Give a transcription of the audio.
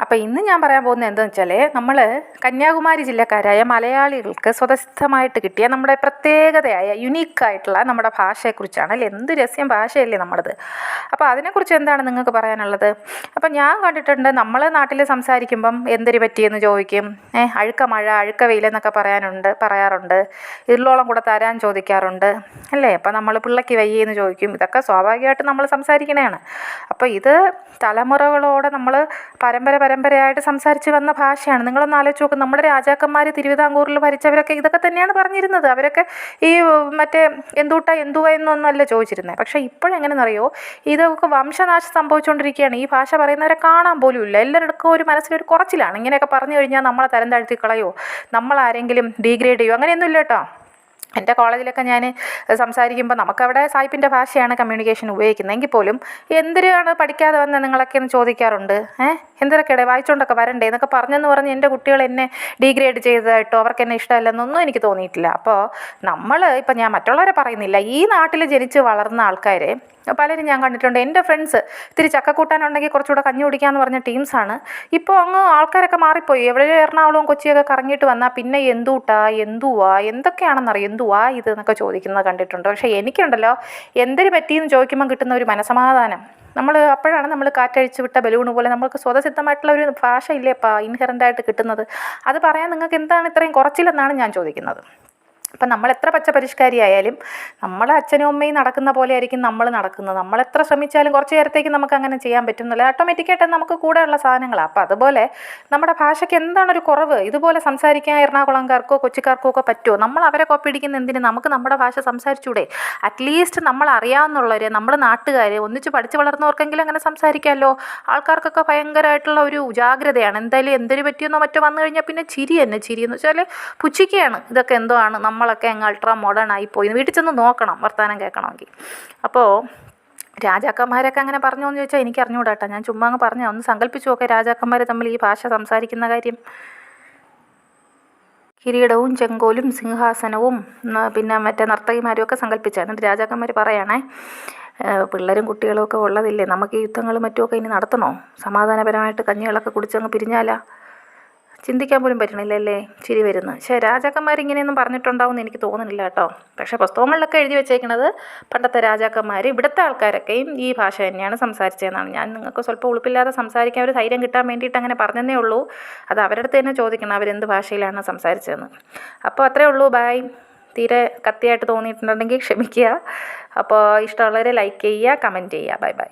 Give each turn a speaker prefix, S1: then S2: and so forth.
S1: അപ്പോൾ ഇന്ന് ഞാൻ പറയാൻ പോകുന്നത് എന്താണെന്ന് വെച്ചാൽ നമ്മൾ കന്യാകുമാരി ജില്ലക്കാരായ മലയാളികൾക്ക് സ്വതസിദ്ധമായിട്ട് കിട്ടിയ നമ്മുടെ പ്രത്യേകതയായ യുണീക്കായിട്ടുള്ള നമ്മുടെ ഭാഷയെക്കുറിച്ചാണ്. അല്ലേ, എന്ത് രസ്യം ഭാഷയല്ലേ നമ്മുടേത്. അപ്പോൾ അതിനെക്കുറിച്ച് എന്താണ് നിങ്ങൾക്ക് പറയാനുള്ളത്? അപ്പോൾ ഞാൻ കണ്ടിട്ടുണ്ട്, നമ്മൾ നാട്ടിൽ സംസാരിക്കുമ്പം എന്തൊരു പറ്റിയെന്ന് ചോദിക്കും, അഴുക്ക മഴ അഴുക്ക വെയിലെന്നൊക്കെ പറയാറുണ്ട്, ഇരുളോളം കൂടെ തരാൻ ചോദിക്കാറുണ്ട്, അല്ലേ. അപ്പോൾ നമ്മൾ പിള്ളയ്ക്ക് വയ്യെന്ന് ചോദിക്കും. ഇതൊക്കെ സ്വാഭാവികമായിട്ട് നമ്മൾ സംസാരിക്കണതാണ്. അപ്പോൾ ഇത് തലമുറകളോടെ നമ്മൾ പരമ്പരയായിട്ട് സംസാരിച്ച് വന്ന ഭാഷയാണ്. നിങ്ങളൊന്ന് ആലോചിച്ച് നോക്കും, നമ്മുടെ രാജാക്കന്മാർ തിരുവിതാംകൂറിൽ ഭരിച്ചവരൊക്കെ ഇതൊക്കെ തന്നെയാണ് പറഞ്ഞിരുന്നത്. അവരൊക്കെ ഈ മറ്റേ എന്തുവാ എന്നൊന്നുമല്ല ചോദിച്ചിരുന്നത്. പക്ഷേ ഇപ്പോഴെങ്ങനെയെന്നറിയോ, ഇതൊക്കെ വംശനാശം സംഭവിച്ചുകൊണ്ടിരിക്കുകയാണ്. ഈ ഭാഷ പറയുന്നവരെ കാണാൻ പോലും ഇല്ല. എല്ലാവർക്കും ഒരു മനസ്സിലൊരു കുറച്ചിലാണ്. ഇങ്ങനെയൊക്കെ പറഞ്ഞു കഴിഞ്ഞാൽ നമ്മളെ തരം താഴ്ത്തി കളയോ, നമ്മളാരെങ്കിലും ഡീഗ്രേഡ് ചെയ്യോ, അങ്ങനെയൊന്നും ഇല്ല കേട്ടോ. എൻ്റെ കോളേജിലൊക്കെ ഞാൻ സംസാരിക്കുമ്പോൾ നമുക്കവിടെ സായിപ്പിൻ്റെ ഭാഷയാണ് കമ്മ്യൂണിക്കേഷൻ ഉപയോഗിക്കുന്നത്. എങ്കിൽ പോലും എന്തിനാണ് പഠിക്കാതെ വന്ന നിങ്ങളൊക്കെ എന്ന് ചോദിക്കാറുണ്ട്. എന്തൊക്കെയാണ് വായിച്ചുകൊണ്ടൊക്കെ വരണ്ടേ എന്നൊക്കെ പറഞ്ഞ് എൻ്റെ കുട്ടികൾ എന്നെ ഡീഗ്രേഡ് ചെയ്തതായിട്ടോ അവർക്ക് എന്നെ ഇഷ്ടമല്ലെന്നൊന്നും എനിക്ക് തോന്നിയിട്ടില്ല. അപ്പോൾ ഇപ്പം ഞാൻ മറ്റുള്ളവരെ പറയുന്നില്ല, ഈ നാട്ടിൽ ജനിച്ച് വളർന്ന ആൾക്കാരെ പലരും ഞാൻ കണ്ടിട്ടുണ്ട്. എൻ്റെ ഫ്രണ്ട്സ് ഇത്തിരി ചക്കക്കൂട്ടാനുണ്ടെങ്കിൽ കുറച്ചുകൂടെ കഞ്ഞി കുടിക്കാമെന്ന് പറഞ്ഞ ടീംസാണ്. ഇപ്പോൾ അങ്ങ് ആൾക്കാരൊക്കെ മാറിപ്പോയി. എവിടെ എറണാകുളവും കൊച്ചിയൊക്കെ കറങ്ങിയിട്ട് വന്നാൽ പിന്നെ എന്തൊക്കെയാണെന്നറിയാം, എന്തുവാ ഇത് എന്നൊക്കെ ചോദിക്കുന്നത് കണ്ടിട്ടുണ്ട്. പക്ഷേ എനിക്കുണ്ടല്ലോ, എന്തിനു പറ്റിയെന്ന് ചോദിക്കുമ്പോൾ കിട്ടുന്ന ഒരു മനസമാധാനം, അപ്പോഴാണ് നമ്മൾ കാറ്റഴിച്ച് വിട്ട ബലൂണ് പോലെ നമ്മൾക്ക് സ്വതസിദ്ധമായിട്ടുള്ള ഒരു ഭാഷ ഇല്ലേപ്പാ ഇൻഹെറൻ്റായിട്ട് കിട്ടുന്നത്. അത് പറയാൻ നിങ്ങൾക്ക് എന്താണ് ഇത്രയും കുറച്ചില്ലെന്നാണ് ഞാൻ ചോദിക്കുന്നത്. അപ്പം നമ്മൾ എത്ര പച്ച പരിഷ്കാരിയായാലും നമ്മുടെ അച്ഛനും അമ്മയും നടക്കുന്ന പോലെ ആയിരിക്കും നമ്മൾ നടക്കുന്നത്. നമ്മളെത്ര ശ്രമിച്ചാലും കുറച്ച് നേരത്തേക്ക് നമുക്ക് അങ്ങനെ ചെയ്യാൻ പറ്റുന്നില്ല. ഓട്ടോമാറ്റിക്കായിട്ട് നമുക്ക് കൂടെയുള്ള സാധനങ്ങളാണ്. അപ്പോൾ അതുപോലെ നമ്മുടെ ഭാഷയ്ക്ക് എന്താണൊരു കുറവ്? ഇതുപോലെ സംസാരിക്കാൻ എറണാകുളംകാർക്കോ കൊച്ചിക്കാർക്കോ ഒക്കെ പറ്റുമോ? നമ്മൾ അവരെ കോപ്പിടിക്കുന്ന എന്തിന്? നമുക്ക് നമ്മുടെ ഭാഷ സംസാരിച്ചൂടെ? അറ്റ്ലീസ്റ്റ് നമ്മൾ അറിയാവുന്നുള്ളവർ, നമ്മൾ നാട്ടുകാർ, ഒന്നിച്ച് പഠിച്ച് വളർന്നവർക്കെങ്കിലും അങ്ങനെ സംസാരിക്കാമല്ലോ. ആൾക്കാർക്കൊക്കെ ഭയങ്കരമായിട്ടുള്ള ഒരു ജാഗ്രതയാണ്. എന്തായാലും എന്തൊരു പറ്റിയെന്നോ മറ്റോ വന്നു കഴിഞ്ഞാൽ പിന്നെ ചിരിയെന്ന് വെച്ചാൽ പുച്ഛിക്കുകയാണ്. ഇതൊക്കെ എന്തോ ആണ്, നമ്മളൊക്കെ അങ്ങ് അൾട്രാ മോഡേൺ ആയിപ്പോയി. വീട്ടിൽ ചെന്ന് നോക്കണം വർത്താനം കേൾക്കണമെങ്കിൽ. അപ്പോൾ രാജാക്കന്മാരൊക്കെ അങ്ങനെ പറഞ്ഞോ എന്ന് ചോദിച്ചാൽ എനിക്ക് അറിഞ്ഞുകൂടാ കേട്ടോ. ഞാൻ ചുമ്മാ അങ്ങ് പറഞ്ഞാൽ ഒന്ന് സങ്കല്പിച്ചു നോക്കെ രാജാക്കന്മാർ തമ്മിൽ ഈ ഭാഷ സംസാരിക്കുന്ന കാര്യം. കിരീടവും ചെങ്കോലും സിംഹാസനവും പിന്നെ മറ്റേ നർത്തകിമാരും ഒക്കെ സങ്കല്പിച്ചാൽ എന്നിട്ട് രാജാക്കന്മാർ പറയണേ, പിള്ളേരും കുട്ടികളും ഒക്കെ ഉള്ളതില്ലേ, നമുക്ക് ഈ യുദ്ധങ്ങളും മറ്റുമൊക്കെ ഇനി നടത്തണോ? സമാധാനപരമായിട്ട് കഞ്ഞികളൊക്കെ കുടിച്ചങ്ങ് പിരിഞ്ഞാലാ? ചിന്തിക്കാൻ പോലും പറ്റണില്ലല്ലേ, ചിരി വരുന്നു. പക്ഷേ രാജാക്കന്മാർ ഇങ്ങനെയൊന്നും പറഞ്ഞിട്ടുണ്ടാവും എന്ന് എനിക്ക് തോന്നുന്നില്ല കേട്ടോ. പക്ഷേ പുസ്തകങ്ങളിലൊക്കെ എഴുതി വെച്ചേക്കണത് പണ്ടത്തെ രാജാക്കന്മാർ ഇവിടുത്തെ ആൾക്കാരൊക്കെയും ഈ ഭാഷ തന്നെയാണ് സംസാരിച്ചതെന്നാണ്. ഞാൻ നിങ്ങൾക്ക് സ്വല്പം ഉളുപ്പില്ലാതെ സംസാരിക്കാൻ ഒരു ധൈര്യം കിട്ടാൻ വേണ്ടിയിട്ട് അങ്ങനെ പറഞ്ഞതേ ഉള്ളൂ. അത് അവരുടെ അടുത്ത് തന്നെ ചോദിക്കണം അവരെന്ത് ഭാഷയിലാണ് സംസാരിച്ചതെന്ന്. അപ്പോൾ അത്രേ ഉള്ളൂ. ബൈ. തീരെ കത്തിയായിട്ട് തോന്നിയിട്ടുണ്ടെങ്കിൽ ക്ഷമിക്കുക. അപ്പോൾ ഇഷ്ടമുള്ളവരെ ലൈക്ക് ചെയ്യുക, കമൻറ്റ് ചെയ്യുക. ബൈ.